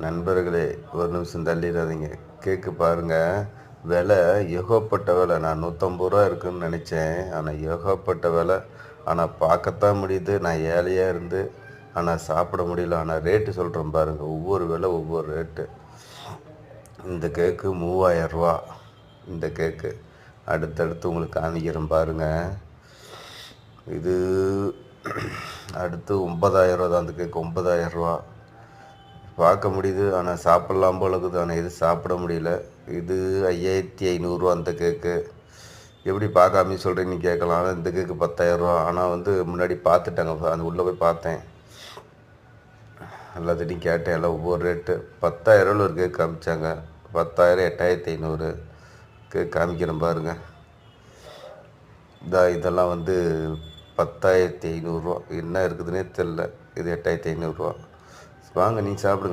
நண்பர்களே, ஒரு நிமிஷம் தள்ளிடாதீங்க. கேக்கு பாருங்கள், விலை ஏகப்பட்ட விலை. நான் 150 ரூபா இருக்குதுன்னு நினச்சேன். ஆனால் ஏகப்பட்ட விலை. ஆனால் பார்க்கத்தான் முடியுது. நான் ஏழையாக இருந்து ஆனால் சாப்பிட முடியல. ஆனால் ரேட்டு சொல்கிறேன் பாருங்கள், ஒவ்வொரு விலை ஒவ்வொரு ரேட்டு. இந்த கேக்கு 3000 ரூபா. இந்த கேக்கு அடுத்தடுத்து உங்களுக்கு காமிக்கிறேன் பாருங்கள். இது அடுத்து 9000 ரூபா தான். அந்த கேக்கு 9000 ரூபா. பார்க்க முடியுது, ஆனால் சாப்பிட்லாம் போல இருக்குது. ஆனால் இது சாப்பிட முடியல. இது 5500 ரூபா அந்த கேக்கு. எப்படி பார்க்காம சொல்கிறீங்கன்னு கேட்கலாம். ஆனால் இந்த கேக்கு 10,000 ரூபா. ஆனால் வந்து முன்னாடி பார்த்துட்டாங்க, அந்த உள்ளே போய் பார்த்தேன், எல்லாத்திட்டையும் கேட்டேன். எல்லாம் ஒவ்வொரு ரேட்டு. 10,000 ஒரு கேக் காமிச்சாங்க. 10,000, 8500 கேக் காமிக்கிறேன் பாருங்கள். இதெல்லாம் வந்து 10,500 ரூபா. என்ன இருக்குதுன்னே தெரில. இது 8500 ரூபா. வாங்க, நீங்கள் சாப்பிடுங்க.